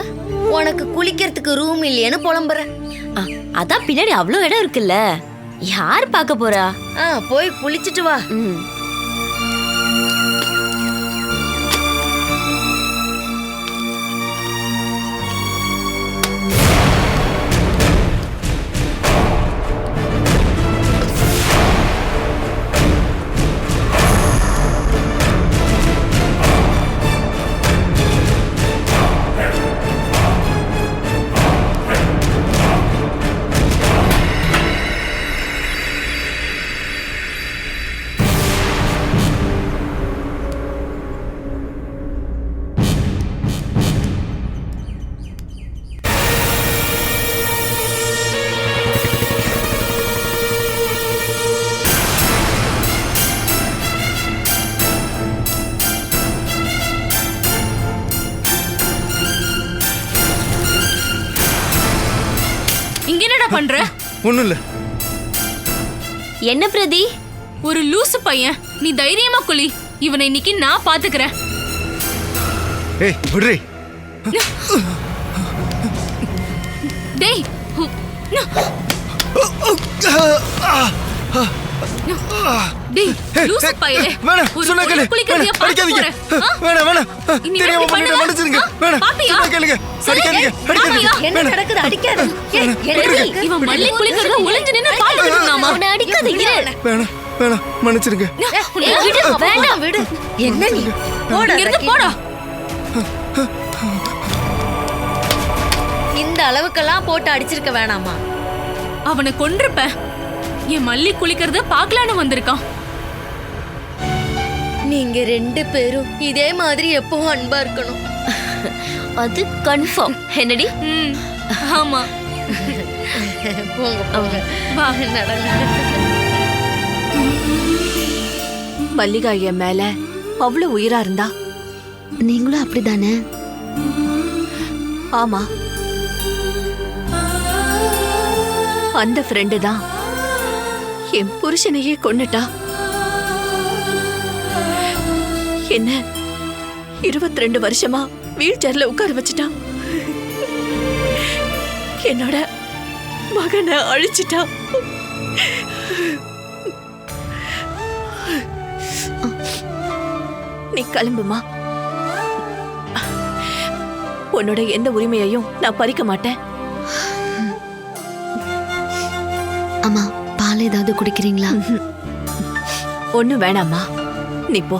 உனக்கு குளிக்கிறதுக்கு ரூம் இல்லையேன்னு புலம்புறேன். அதான் பின்னாடி அவ்வளோ இடம் இருக்குல்ல, யார் பார்க்க போறா? போய் குளிச்சுட்டு வா. பண்ற? ஒண்ணும் இல்ல. என்ன பிரதி? ஒரு லூசு பையன். நீ தைரியமா குளி. இவனை இன்னைக்கு நான் பாத்துக்கிறேன். ஏய் விடுறே. டேய். டேய் லூசு பையலே. வேணாம் சொன்னா கேளு. குளிக்கிறதையா அடிக்காதீங்க. வேணாம் வேணாம். தெரியாம பண்ணிட்டு மன்னிச்சிருங்க. வேணாம் சொன்னா கேளுங்க. அடிக்காதீங்க. அடிக்காதீங்க. என்ன நடக்குது? அடிக்காத. இவன் மல்லி குளிக்கிறத ஒளிஞ்சு நின்னு பாத்துக்கிட்டு இருந்தாமா? அவனை அடிக்காதீங்க. வேணாம் வேணாம் மன்னிச்சிருங்க. வேண்டாம் விடு. என்ன நீ? போடா இங்க போடா. இந்த அளவுக்கெல்லாம் போட்டு அடிச்சிருக்க வேணாமா? அவனை கொன்றுப்ப. என் மல்லி குளிக்கிறத பாக்கலான்னு வந்திருக்கான். நீங்க ரெண்டு பேரும் இதே மாதிரி எப்பவும் அன்பா இருக்கணும். அது கன்ஃபார்ம். என்னடி? ஆமா. போங்க போங்க. வா நடங்க. மல்லிகா என் மேல அவ்வளவு உயிரா இருந்தா. நீங்களும் அப்படிதானே? ஆமா. அந்த ஃப்ரெண்டு தான் என் புருஷனையே கொன்னுட்டா. என்ன 22 வருஷமா வீல் சேர்ல உட்கார வச்சுட்டா. என்னோட மகனை அழிச்சிட்டா. நீ கிளம்புமா. உன்னோட எந்த உரிமையையும் நான் பறிக்க மாட்டேன். அம்மா பால் ஏதாவது குடிக்கிறீங்களா? ஒண்ணு வேணாமா, நீ போ.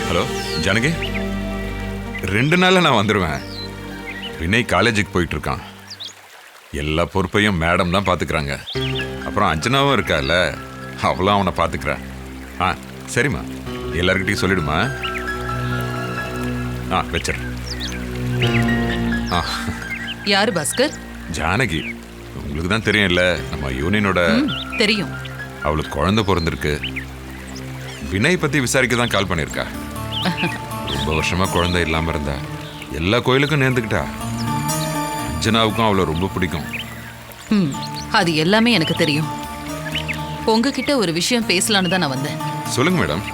ஹலோ ஜானகி, 2 நாள்ல நான் வந்துடுவேன். வினய் காலேஜுக்கு போயிட்டு இருக்கான். எல்லா பொறுப்பையும் மேடம் தான் பார்த்துக்கிறாங்க. அப்புறம் அஞ்சனாவும் இருக்கால, அவளும் அவனை பார்த்துக்கிறா. சரிம்மா, எல்லார்கிட்டையும் சொல்லிடுமா. வச்சிடறேன். யாரு பாஸ்கர்? ஜானகி, உங்களுக்கு தான் தெரியும்ல, நம்ம யூனியனோட. தெரியும். அவளுக்கு குழந்தை பிறந்திருக்கு. வினய் பத்தி விசாரிக்க தான் கால் பண்ணியிருக்கா. ரொம்ப வருஷமா குழந்தை இல்லாம இருந்தா. எல்லா கோயிலுக்கும் நேர்ந்துக்கிட்டா. அஞ்சனாவுக்கும் அவளை ரொம்ப பிடிக்கும். அது எல்லாமே எனக்கு தெரியும். உங்ககிட்ட ஒரு விஷயம் பேசலான்னு தான் நான் வந்தேன். சொல்லுங்க மேடம்.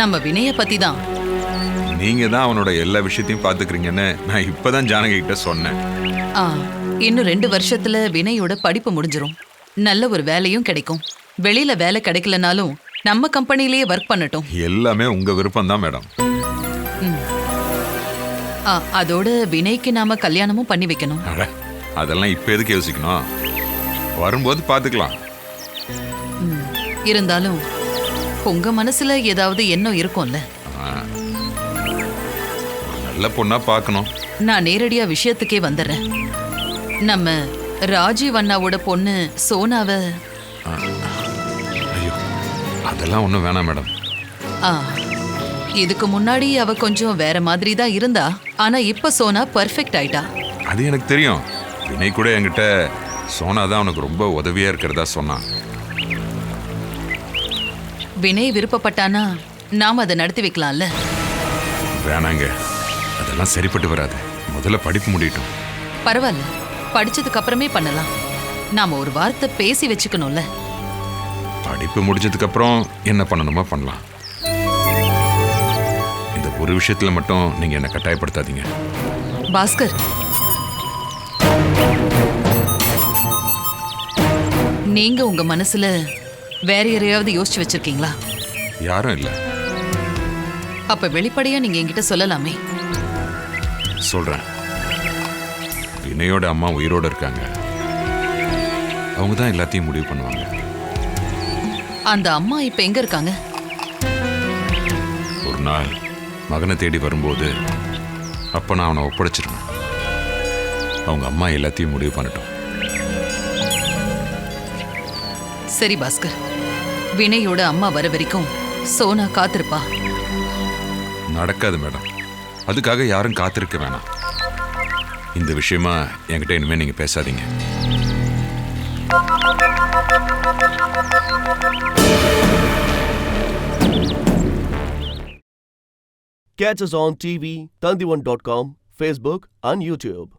நம்ம வினய பத்தி தான். நீங்க தான் அவனோட எல்லா விஷயத்தையும் பாத்துக்கிறீங்கன்னு நான் இப்பதான் ஜானகி கிட்ட சொன்னேன். ஆ, இன்னும் 2 வருஷத்துல வினயோட படிப்பு முடிஞ்சிரும். நல்ல ஒரு வேலையும் கிடைக்கும். வெளியில வேலை கிடைக்கலனாலும் நம்ம கம்பெனிலேயே ஒர்க் பண்ணட்டும். எல்லாமே உங்க விருப்பம் தான் மேடம். அதோட வினய்க்கு நாம கல்யாணமும் பண்ணி வைக்கணும். அட, அதெல்லாம் இப்ப எதுக்கு யோசிக்கணும்? வரும்போது பாத்துக்கலாம். இருந்தாலும் உங்க மனசுல ஏதாவது எண்ணம் இருக்கும்ல? நல்ல பொண்ணா பார்க்கணும். நான் நேரடியா விஷயத்துக்கே வந்துடுறேன். நம்ம ராஜீவ் அண்ணாவோட பொண்ணு சோனாவை. ஐயோ, அதெல்லாம் ஒன்றும் வேணாம் மேடம். இதுக்கு முன்னாடி அவ கொஞ்சம் வேற மாதிரி தான் இருந்தா, ஆனா இப்ப சோனா பெர்ஃபெக்ட் ஆயிட்டா. அது எனக்கு தெரியும். வினய் கூட என்கிட்ட சோனா தான் அவனுக்கு ரொம்ப உதவியா இருக்கிறதா சொன்னான். வினய் விருப்பப்பட்டானா நாம அதை நடத்தி வைக்கலாம்ல? வேணாங்க, அதெல்லாம் சரிப்பட்டு வராது. முதல்ல படிப்பு முடியட்டும். பரவாயில்ல, படிச்சதுக்கு அப்புறமே பண்ணலாம். நாம ஒரு வார்த்தை பேசி வச்சுக்கணும்ல. படிப்பு முடிஞ்சதுக்கு அப்புறம் என்ன பண்ணணுமோ பண்ணலாம். இந்த ஒரு விஷயத்துல மட்டும் நீங்க என்ன கட்டாயப்படுத்தாதீங்க. பாஸ்கர், நீங்க உங்க மனசுல வேற யாரையாவது யோசிச்சு வச்சிருக்கீங்களா? யாரும் இல்ல. அப்ப வெளிப்படையா நீங்க என்கிட்ட சொல்லலாமே. சொல்றேன். வினயோட அம்மா உயிரோட இருக்காங்க. அவங்க தான் எல்லாத்தையும் முடிவு பண்ணுவாங்க. அந்த அம்மா இப்ப எங்க இருக்காங்க? ஒரு நாள் மகனை தேடி வரும்போது அப்ப நான் அவனை ஒப்படைச்சிருவேன். அவங்க அம்மா எல்லாத்தையும் முடிவு பண்ணட்டும். சரி பாஸ்கர், வினயோட அம்மா வர வரைக்கும் சோனா காத்திருப்பா. நடக்காது மேடம். அதுக்காக யாரும் காத்திருக்க வேணாம். இந்த விஷயமா என்கிட்ட இனிமே நீங்க பேசாதீங்க. Catch us on TV, Tandivan.com, Facebook and YouTube.